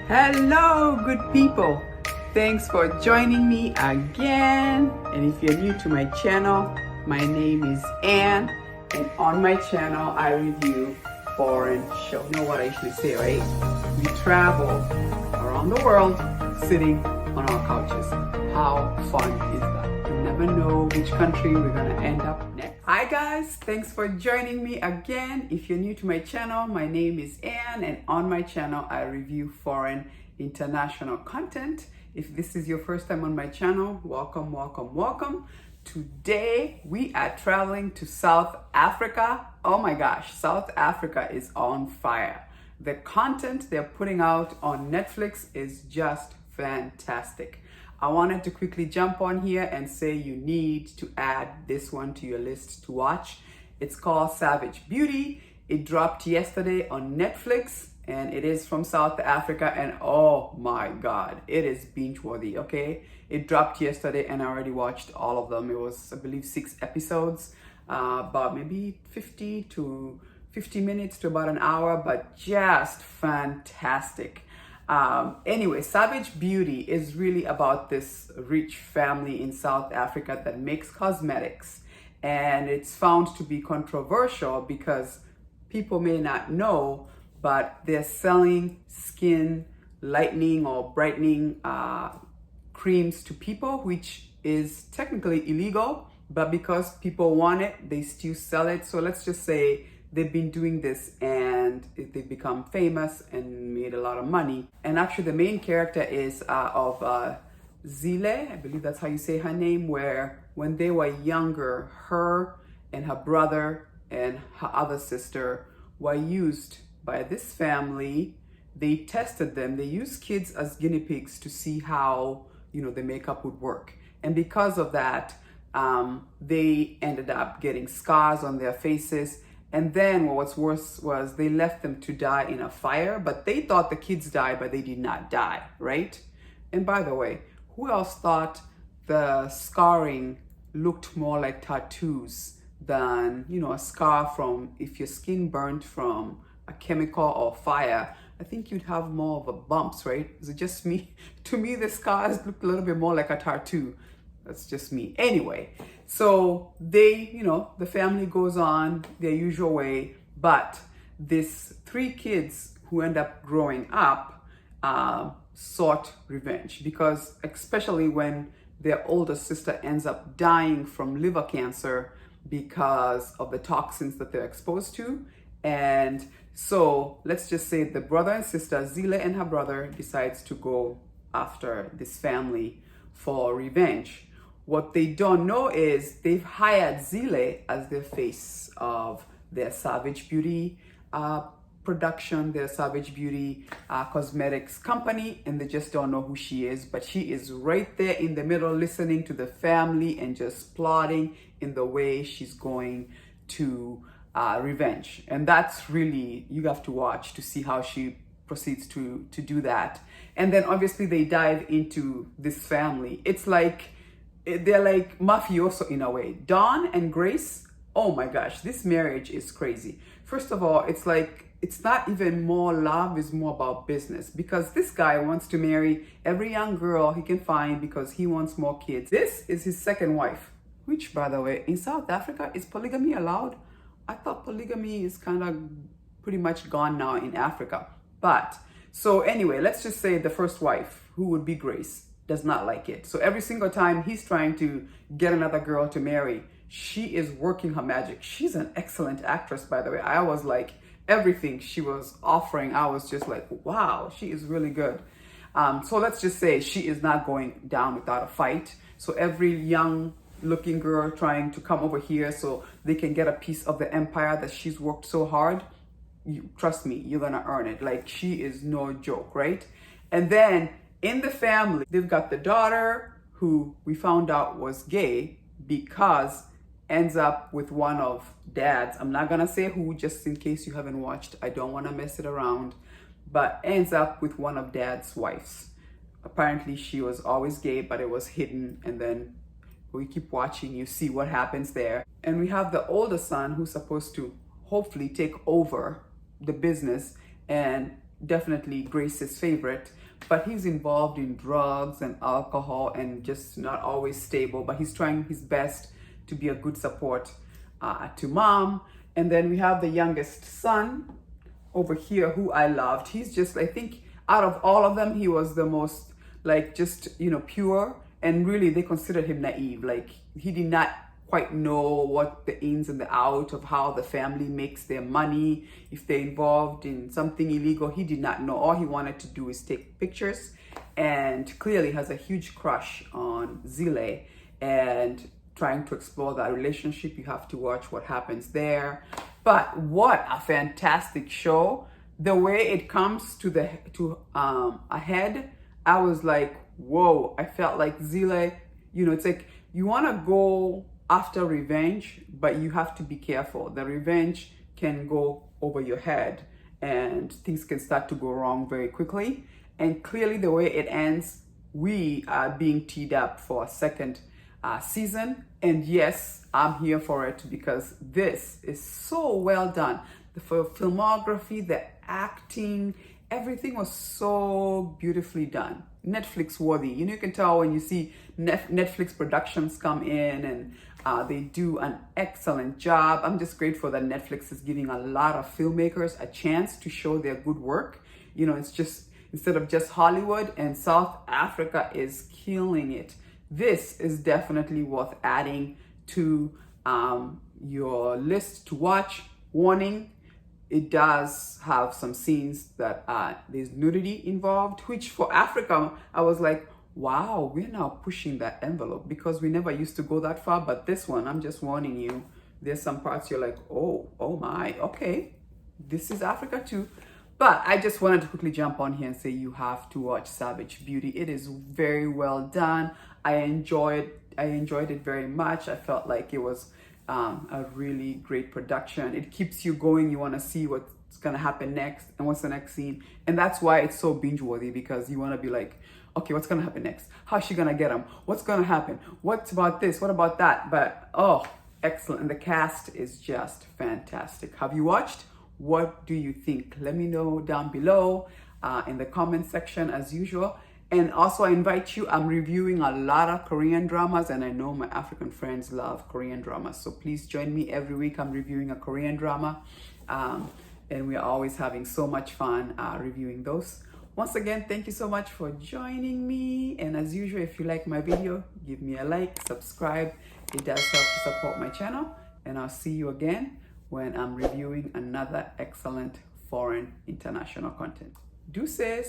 Hello, good people. Thanks for joining me again. And if you're new to my channel, my name is Ann, and on my channel, I review foreign shows. You know what I usually say, right? We travel around the world sitting on our couches. How fun is that? You never know which country we're gonna end up next. Hi guys, thanks for joining me again. If you're new to my channel, my name is Ann, and on my channel I review foreign international content. If this is your first time on my channel, welcome, welcome, welcome. Today we are traveling to South Africa. Oh my gosh, South Africa is on fire. The content they're putting out on Netflix is just fantastic. I wanted to quickly jump on here and say you need to add this one to your list to watch. It's called Savage Beauty. It dropped yesterday on Netflix and it is from South Africa, and oh my God, it is binge worthy, okay? It dropped yesterday and I already watched all of them. It was, I believe, 6 episodes, about maybe 50 minutes to about an hour, but just fantastic. Anyway, Savage Beauty is really about this rich family in South Africa that makes cosmetics, and it's found to be controversial because people may not know, but they're selling skin lightening or brightening creams to people, which is technically illegal, but because people want it, they still sell it. So let's just say they've been doing this and they've become famous and made a lot of money. And actually the main character is of Zile, I believe that's how you say her name, where when they were younger, her and her brother and her other sister were used by this family. They tested them. They used kids as guinea pigs to see how, the makeup would work. And because of that, they ended up getting scars on their faces. And then what's worse was they left them to die in a fire, but they thought the kids died, but they did not die, right? And by the way, who else thought the scarring looked more like tattoos than, a scar from, if your skin burnt from a chemical or fire, I think you'd have more of a bumps, right? Is it just me? To me, the scars look a little bit more like a tattoo. That's just me. Anyway, so they, the family goes on their usual way, but these 3 kids who end up growing up sought revenge, because especially when their older sister ends up dying from liver cancer because of the toxins that they're exposed to. And so let's just say the brother and sister, Zile and her brother, decides to go after this family for revenge. What they don't know is they've hired Zile as the face of their Savage Beauty production, their Savage Beauty cosmetics company, and they just don't know who she is. But she is right there in the middle, listening to the family and just plotting in the way she's going to revenge. And that's really, you have to watch to see how she proceeds to do that. And then obviously they dive into this family. It's like, they're like mafioso in a way. Dawn and Grace, oh my gosh, this marriage is crazy. First of all, it's like, it's not even more love, it's more about business, because this guy wants to marry every young girl he can find because he wants more kids. This is his second wife, which, by the way, in South Africa, is polygamy allowed? I thought polygamy is kind of pretty much gone now in Africa. But, so anyway, let's just say the first wife, who would be Grace, does not like it. So every single time he's trying to get another girl to marry, she is working her magic. She's an excellent actress, by the way. I was like, everything she was offering, I was just like, wow, she is really good. So let's just say she is not going down without a fight. So every young looking girl trying to come over here so they can get a piece of the empire that she's worked so hard, trust me, you're gonna earn it. Like, she is no joke, right? And then in the family, they've got the daughter who we found out was gay because ends up with one of dad's, I'm not gonna say who, just in case you haven't watched, I don't want to mess it around, but ends up with one of dad's wives. Apparently she was always gay, but it was hidden, and then we keep watching, you see what happens there. And we have the older son who's supposed to hopefully take over the business, and definitely Grace's favorite, but he's involved in drugs and alcohol and just not always stable, but he's trying his best to be a good support to mom. And then we have the youngest son over here who I loved. He's just, I think out of all of them, he was the most like just, pure, and really they considered him naive. Like he did not quite know what the ins and the outs of how the family makes their money. If they're involved in something illegal, he did not know. All he wanted to do is take pictures, and clearly has a huge crush on Zile and trying to explore that relationship. You have to watch what happens there. But what a fantastic show. The way it comes to a head, I was like, whoa. I felt like Zile, it's like you want to go after revenge, but you have to be careful. The revenge can go over your head and things can start to go wrong very quickly. And clearly the way it ends, we are being teed up for a second season. And yes, I'm here for it because this is so well done. The filmography, the acting, everything was so beautifully done. Netflix worthy. You can tell when you see Netflix productions come in, and they do an excellent job. I'm just grateful that Netflix is giving a lot of filmmakers a chance to show their good work. It's just, instead of just Hollywood, and South Africa is killing it. This is definitely worth adding to your list to watch. Warning, it does have some scenes that there's nudity involved, which for Africa, I was like, wow, we're now pushing that envelope because we never used to go that far. But this one, I'm just warning you, there's some parts you're like, oh my, okay, this is Africa too. But I just wanted to quickly jump on here and say you have to watch Savage Beauty. It is very well done. I enjoyed it very much. I felt like it was a really great production. It keeps you going. You want to see what's going to happen next and what's the next scene. And that's why it's so binge worthy, because you want to be like, okay, what's going to happen next? How's she going to get him? What's going to happen? What's about this? What about that? But, excellent. And the cast is just fantastic. Have you watched? What do you think? Let me know down below in the comment section as usual. And also I invite you, I'm reviewing a lot of Korean dramas, and I know my African friends love Korean dramas. So please join me every week. I'm reviewing a Korean drama. And we're always having so much fun reviewing those. Once again, thank you so much for joining me. And as usual, if you like my video, give me a like, subscribe. It does help to support my channel. And I'll see you again when I'm reviewing another excellent foreign international content. Deuces!